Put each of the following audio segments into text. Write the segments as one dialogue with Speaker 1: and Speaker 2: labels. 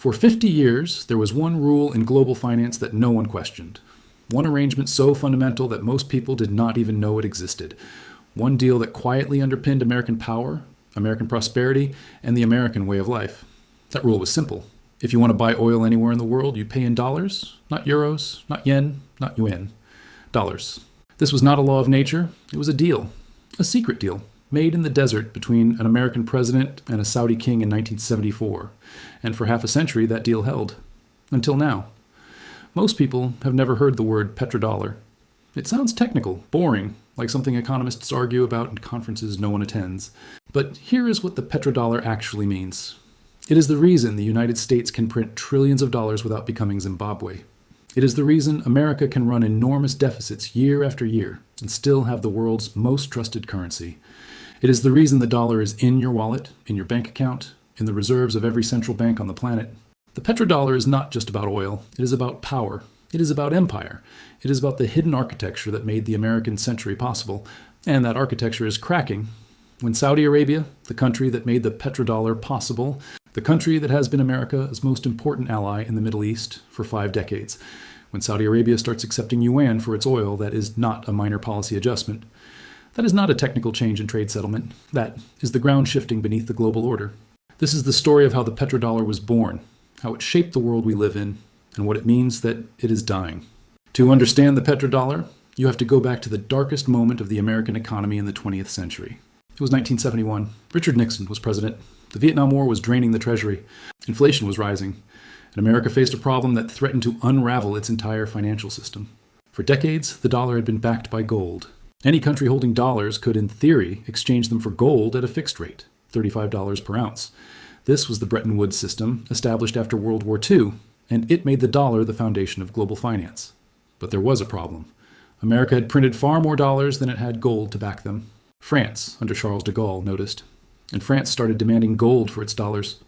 Speaker 1: For 50 years, there was one rule in global finance that no one questioned. One arrangement so fundamental that most people did not even know it existed. One deal that quietly underpinned American power, American prosperity, and the American way of life. That rule was simple. If you want to buy oil anywhere in the world, you pay in dollars, not euros, not yen, not yuan. Dollars. This was not a law of nature. It was a deal. A secret deal. Made in the desert between an American president and a Saudi king in 1974. And for half a century, that deal held. Until now. Most people have never heard the word petrodollar. It sounds technical, boring, like something economists argue about in conferences no one attends. But here is what the petrodollar actually means. It is the reason the United States can print trillions of dollars without becoming Zimbabwe. It is the reason America can run enormous deficits year after year and still have the world's most trusted currency. It is the reason the dollar is in your wallet, in your bank account, in the reserves of every central bank on the planet. The petrodollar is not just about oil. It is about power. It is about empire. It is about the hidden architecture that made the American century possible. And that architecture is cracking. When Saudi Arabia, the country that made the petrodollar possible, the country that has been America's most important ally in the Middle East for 5 decades, when Saudi Arabia starts accepting yuan for its oil, that is not a minor policy adjustment. That is not a technical change in trade settlement. That is the ground shifting beneath the global order. This is the story of how the petrodollar was born, how it shaped the world we live in, and what it means that it is dying. To understand the petrodollar, you have to go back to the darkest moment of the American economy in the 20th century. It was 1971. Richard Nixon was president. The Vietnam War was draining the treasury. Inflation was rising. And America faced a problem that threatened to unravel its entire financial system. For decades, the dollar had been backed by gold. Any country holding dollars could, in theory, exchange them for gold at a fixed rate, $35 per ounce. This was the Bretton Woods system, established after World War II, and it made the dollar the foundation of global finance. But there was a problem. America had printed far more dollars than it had gold to back them. France, under Charles de Gaulle, noticed, and France started demanding gold for its dollars.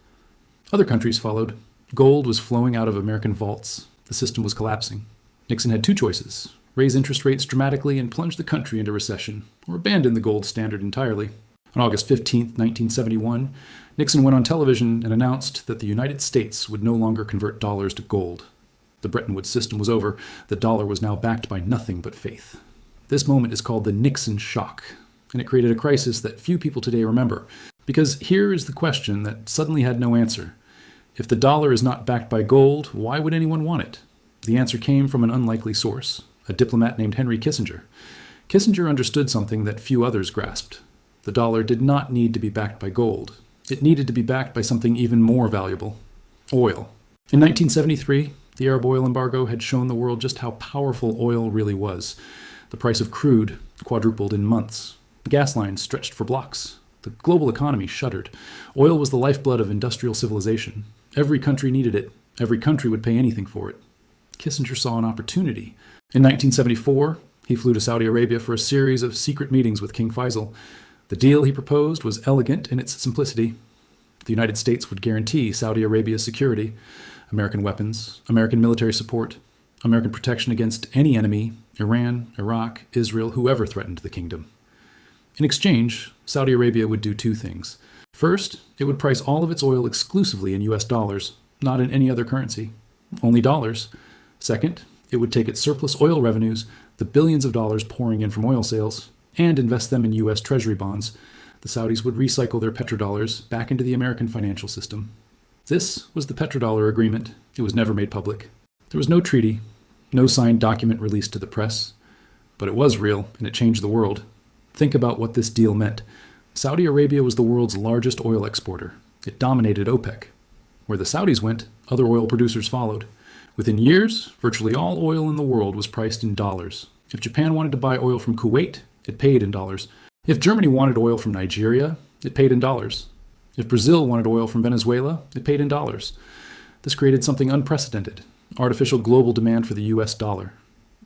Speaker 1: Other countries followed. Gold was flowing out of American vaults. The system was collapsing. Nixon had 2 choices: raise interest rates dramatically and plunge the country into recession, or abandon the gold standard entirely. On August 15, 1971, Nixon went on television and announced that the United States would no longer convert dollars to gold. The Bretton Woods system was over. The dollar was now backed by nothing but faith. This moment is called the Nixon shock, and it created a crisis that few people today remember. Because here is the question that suddenly had no answer. If the dollar is not backed by gold, why would anyone want it? The answer came from an unlikely source, a diplomat named Henry Kissinger. Kissinger understood something that few others grasped. The dollar did not need to be backed by gold. It needed to be backed by something even more valuable: oil. In 1973, the Arab oil embargo had shown the world just how powerful oil really was. The price of crude quadrupled in months. Gas lines stretched for blocks. The global economy shuddered. Oil was the lifeblood of industrial civilization. Every country needed it. Every country would pay anything for it. Kissinger saw an opportunity. In 1974, he flew to Saudi Arabia for a series of secret meetings with King Faisal. The deal he proposed was elegant in its simplicity. The United States would guarantee Saudi Arabia's security, American weapons, American military support, American protection against any enemy, Iran, Iraq, Israel, whoever threatened the kingdom. In exchange, Saudi Arabia would do 2 things. First, it would price all of its oil exclusively in US dollars, not in any other currency, only dollars. Second, it would take its surplus oil revenues, the billions of dollars pouring in from oil sales, and invest them in US Treasury bonds. The Saudis would recycle their petrodollars back into the American financial system. This was the petrodollar agreement. It was never made public. There was no treaty, no signed document released to the press, but it was real, and it changed the world. Think about what this deal meant. Saudi Arabia was the world's largest oil exporter. It dominated OPEC. Where the Saudis went, other oil producers followed. Within years, virtually all oil in the world was priced in dollars. If Japan wanted to buy oil from Kuwait, it paid in dollars. If Germany wanted oil from Nigeria, it paid in dollars. If Brazil wanted oil from Venezuela, it paid in dollars. This created something unprecedented: artificial global demand for the US dollar.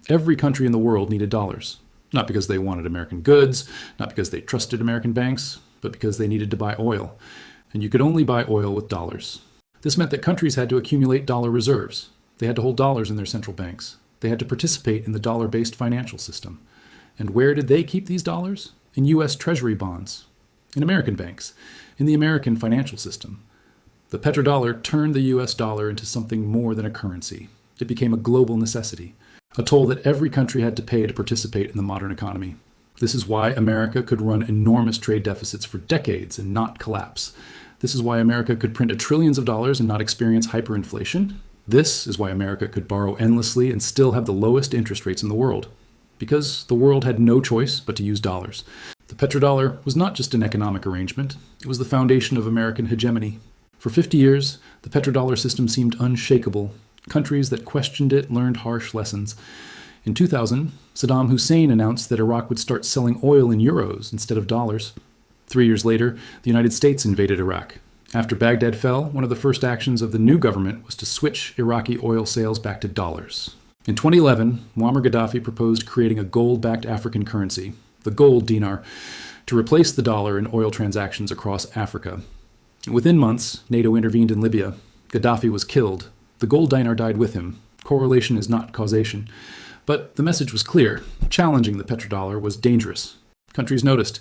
Speaker 1: Every country in the world needed dollars. Not because they wanted American goods, not because they trusted American banks, but because they needed to buy oil. And you could only buy oil with dollars. This meant that countries had to accumulate dollar reserves. They had to hold dollars in their central banks. They had to participate in the dollar-based financial system. And where did they keep these dollars? In US Treasury bonds, in American banks, in the American financial system. The petrodollar turned the US dollar into something more than a currency. It became a global necessity, a toll that every country had to pay to participate in the modern economy. This is why America could run enormous trade deficits for decades and not collapse. This is why America could print trillions of dollars and not experience hyperinflation. This is why America could borrow endlessly and still have the lowest interest rates in the world. Because the world had no choice but to use dollars. The petrodollar was not just an economic arrangement, it was the foundation of American hegemony. For 50 years, the petrodollar system seemed unshakable. Countries that questioned it learned harsh lessons. In 2000, Saddam Hussein announced that Iraq would start selling oil in euros instead of dollars. 3 years later, the United States invaded Iraq. After Baghdad fell, one of the first actions of the new government was to switch Iraqi oil sales back to dollars. In 2011, Muammar Gaddafi proposed creating a gold-backed African currency, the gold dinar, to replace the dollar in oil transactions across Africa. Within months, NATO intervened in Libya. Gaddafi was killed. The gold dinar died with him. Correlation is not causation. But the message was clear. Challenging the petrodollar was dangerous. Countries noticed.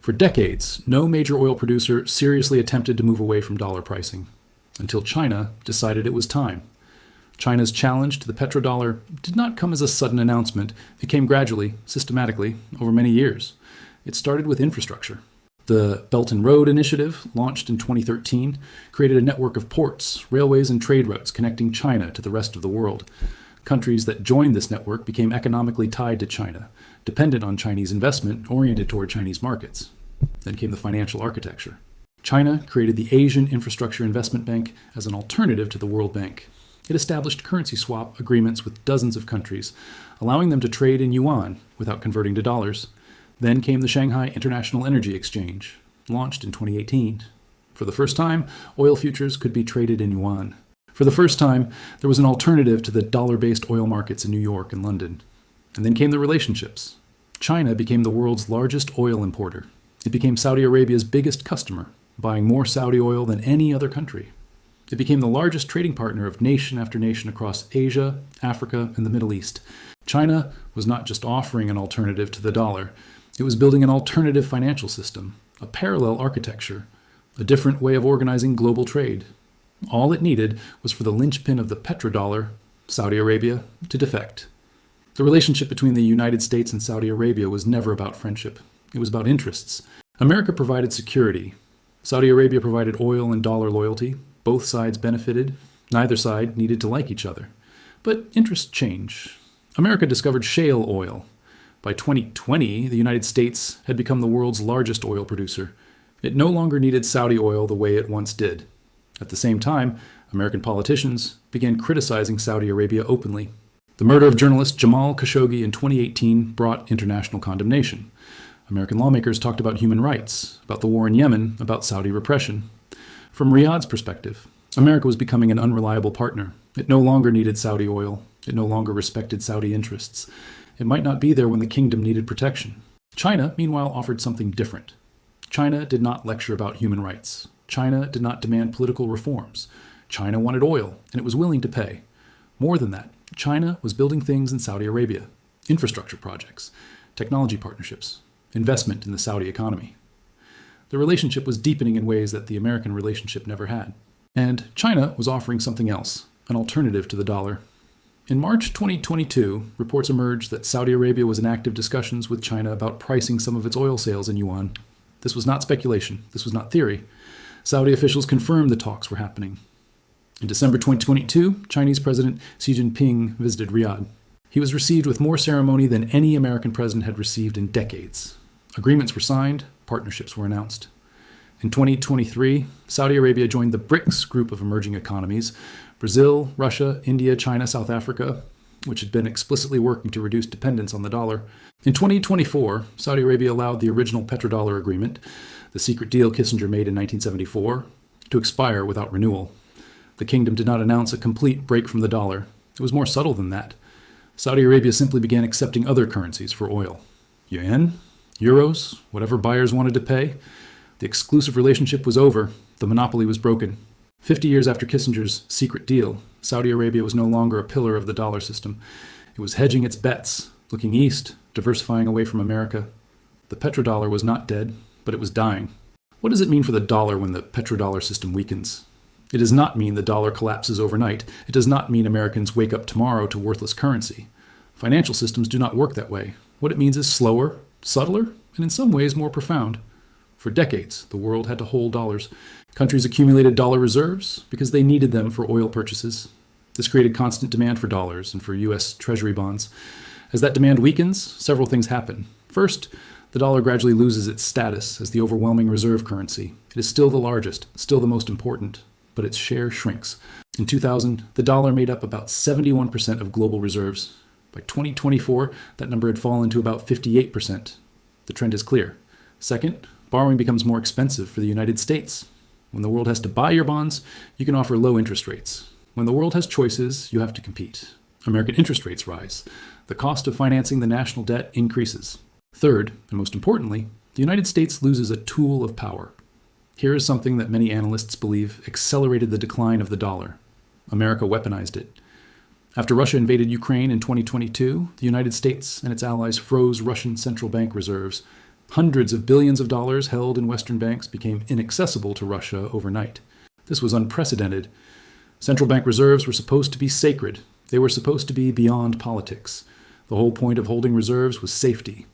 Speaker 1: For decades, no major oil producer seriously attempted to move away from dollar pricing, until China decided it was time. China's challenge to the petrodollar did not come as a sudden announcement. It came gradually, systematically, over many years. It started with infrastructure. The Belt and Road Initiative, launched in 2013, created a network of ports, railways, and trade routes connecting China to the rest of the world. Countries that joined this network became economically tied to China, dependent on Chinese investment oriented toward Chinese markets. Then came the financial architecture. China created the Asian Infrastructure Investment Bank as an alternative to the World Bank. It established currency swap agreements with dozens of countries, allowing them to trade in yuan without converting to dollars. Then came the Shanghai International Energy Exchange, launched in 2018. For the first time, oil futures could be traded in yuan. For the first time, there was an alternative to the dollar-based oil markets in New York and London. And then came the relationships. China became the world's largest oil importer. It became Saudi Arabia's biggest customer, buying more Saudi oil than any other country. It became the largest trading partner of nation after nation across Asia, Africa, and the Middle East. China was not just offering an alternative to the dollar. It was building an alternative financial system, a parallel architecture, a different way of organizing global trade. All it needed was for the linchpin of the petrodollar, Saudi Arabia, to defect. The relationship between the United States and Saudi Arabia was never about friendship. It was about interests. America provided security. Saudi Arabia provided oil and dollar loyalty. Both sides benefited. Neither side needed to like each other. But interests change. America discovered shale oil. By 2020, the United States had become the world's largest oil producer. It no longer needed Saudi oil the way it once did. At the same time, American politicians began criticizing Saudi Arabia openly. The murder of journalist Jamal Khashoggi in 2018 brought international condemnation. American lawmakers talked about human rights, about the war in Yemen, about Saudi repression. From Riyadh's perspective, America was becoming an unreliable partner. It no longer needed Saudi oil. It no longer respected Saudi interests. It might not be there when the kingdom needed protection. China, meanwhile, offered something different. China did not lecture about human rights. China did not demand political reforms. China wanted oil, and it was willing to pay. More than that, China was building things in Saudi Arabia, infrastructure projects, technology partnerships, investment in the Saudi economy. The relationship was deepening in ways that the American relationship never had. And China was offering something else, an alternative to the dollar. In March 2022, reports emerged that Saudi Arabia was in active discussions with China about pricing some of its oil sales in yuan. This was not speculation. This was not theory. Saudi officials confirmed the talks were happening. In December 2022, Chinese President Xi Jinping visited Riyadh. He was received with more ceremony than any American president had received in decades. Agreements were signed, partnerships were announced. In 2023, Saudi Arabia joined the BRICS group of emerging economies, Brazil, Russia, India, China, South Africa, which had been explicitly working to reduce dependence on the dollar. In 2024, Saudi Arabia allowed the original petrodollar agreement, the secret deal Kissinger made in 1974, to expire without renewal. The kingdom did not announce a complete break from the dollar. It was more subtle than that. Saudi Arabia simply began accepting other currencies for oil. Yuan, euros, whatever buyers wanted to pay. The exclusive relationship was over. The monopoly was broken. 50 years after Kissinger's secret deal, Saudi Arabia was no longer a pillar of the dollar system. It was hedging its bets, looking east, diversifying away from America. The petrodollar was not dead, but it was dying. What does it mean for the dollar when the petrodollar system weakens? It does not mean the dollar collapses overnight. It does not mean Americans wake up tomorrow to worthless currency. Financial systems do not work that way. What it means is slower, subtler, and in some ways more profound. For decades, the world had to hold dollars. Countries accumulated dollar reserves because they needed them for oil purchases. This created constant demand for dollars and for U.S. Treasury bonds. As that demand weakens, several things happen. First, the dollar gradually loses its status as the overwhelming reserve currency. It is still the largest, still the most important, but its share shrinks. In 2000, the dollar made up about 71% of global reserves. By 2024, that number had fallen to about 58%. The trend is clear. Second, borrowing becomes more expensive for the United States. When the world has to buy your bonds, you can offer low interest rates. When the world has choices, you have to compete. American interest rates rise. The cost of financing the national debt increases. Third, and most importantly, the United States loses a tool of power. Here is something that many analysts believe accelerated the decline of the dollar. America weaponized it. After Russia invaded Ukraine in 2022, the United States and its allies froze Russian central bank reserves. Hundreds of billions of dollars held in Western banks became inaccessible to Russia overnight. This was unprecedented. Central bank reserves were supposed to be sacred. They were supposed to be beyond politics. The whole point of holding reserves was safety.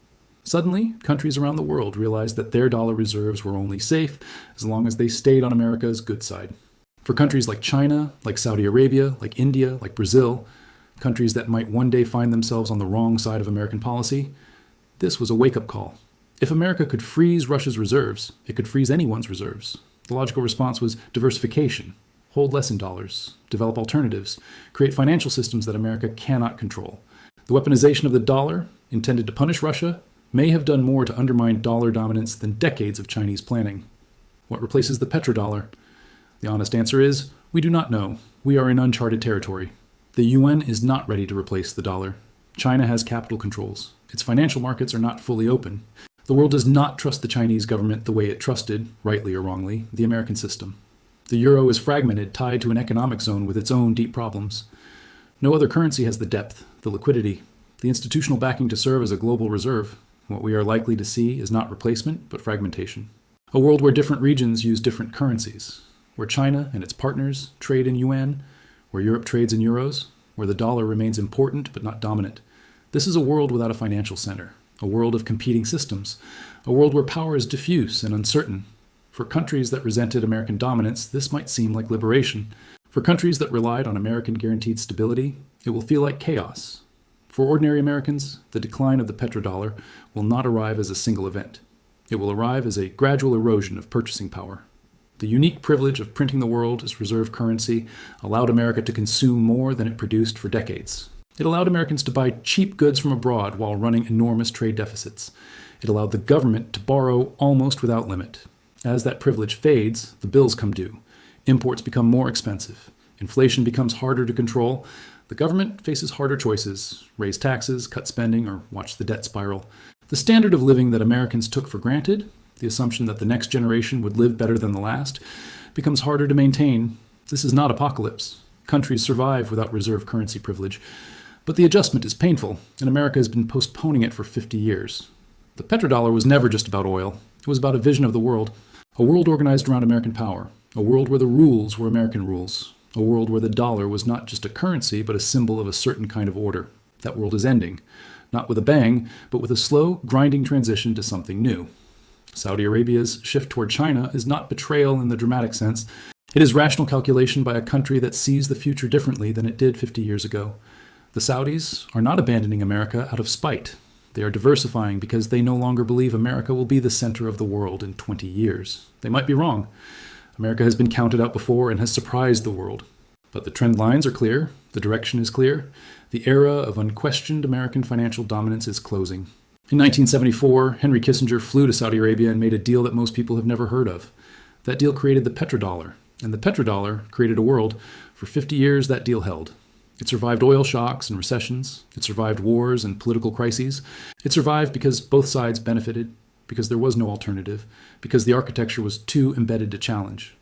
Speaker 1: Suddenly, countries around the world realized that their dollar reserves were only safe as long as they stayed on America's good side. For countries like China, like Saudi Arabia, like India, like Brazil, countries that might one day find themselves on the wrong side of American policy, this was a wake-up call. If America could freeze Russia's reserves, it could freeze anyone's reserves. The logical response was diversification. Hold less in dollars, develop alternatives, create financial systems that America cannot control. The weaponization of the dollar, intended to punish Russia, may have done more to undermine dollar dominance than decades of Chinese planning. What replaces the petrodollar? The honest answer is, we do not know. We are in uncharted territory. The yuan is not ready to replace the dollar. China has capital controls. Its financial markets are not fully open. The world does not trust the Chinese government the way it trusted, rightly or wrongly, the American system. The euro is fragmented, tied to an economic zone with its own deep problems. No other currency has the depth, the liquidity, the institutional backing to serve as a global reserve. What we are likely to see is not replacement, but fragmentation. A world where different regions use different currencies, where China and its partners trade in yuan, where Europe trades in euros, where the dollar remains important but not dominant. This is a world without a financial center, a world of competing systems, a world where power is diffuse and uncertain. For countries that resented American dominance, this might seem like liberation. For countries that relied on American guaranteed stability, it will feel like chaos. For ordinary Americans, the decline of the petrodollar will not arrive as a single event. It will arrive as a gradual erosion of purchasing power. The unique privilege of printing the world as reserve currency allowed America to consume more than it produced for decades. It allowed Americans to buy cheap goods from abroad while running enormous trade deficits. It allowed the government to borrow almost without limit. As that privilege fades, the bills come due. Imports become more expensive. Inflation becomes harder to control. The government faces harder choices: raise taxes, cut spending, or watch the debt spiral. The standard of living that Americans took for granted, the assumption that the next generation would live better than the last, becomes harder to maintain. This is not apocalypse. Countries survive without reserve currency privilege. But the adjustment is painful, and America has been postponing it for 50 years. The petrodollar was never just about oil. It was about a vision of the world. A world organized around American power. A world where the rules were American rules. A world where the dollar was not just a currency, but a symbol of a certain kind of order. That world is ending. Not with a bang, but with a slow, grinding transition to something new. Saudi Arabia's shift toward China is not betrayal in the dramatic sense. It is rational calculation by a country that sees the future differently than it did 50 years ago. The Saudis are not abandoning America out of spite. They are diversifying because they no longer believe America will be the center of the world in 20 years. They might be wrong. America has been counted out before and has surprised the world. But the trend lines are clear. The direction is clear. The era of unquestioned American financial dominance is closing. In 1974, Henry Kissinger flew to Saudi Arabia and made a deal that most people have never heard of. That deal created the petrodollar, and the petrodollar created a world. For 50 years, that deal held. It survived oil shocks and recessions. It survived wars and political crises. It survived because both sides benefited, because there was no alternative, because the architecture was too embedded to challenge.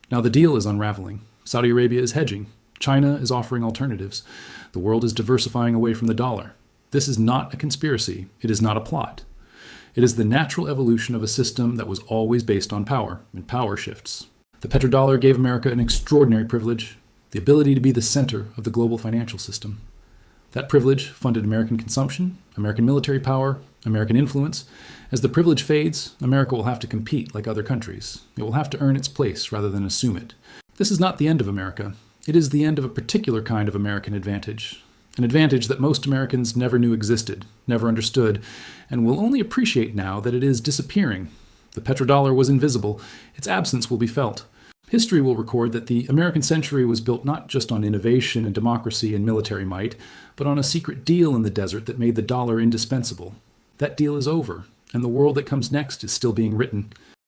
Speaker 1: Now the deal is unraveling. Saudi Arabia is hedging. China is offering alternatives. The world is diversifying away from the dollar. This is not a conspiracy. It is not a plot. It is the natural evolution of a system that was always based on power, and power shifts. The The petrodollar gave America an extraordinary privilege, the ability to be the center of the global financial system. That privilege funded American consumption, American military power, American influence. As the privilege fades, America will have to compete like other countries. It will have to earn its place rather than assume it. This is not the end of America. It is the end of a particular kind of American advantage. An advantage that most Americans never knew existed, never understood, and will only appreciate now that it is disappearing. The petrodollar was invisible. Its absence will be felt. History will record that the American century was built not just on innovation and democracy and military might, but on a secret deal in the desert that made the dollar indispensable. That deal is over, and the world that comes next is still being written.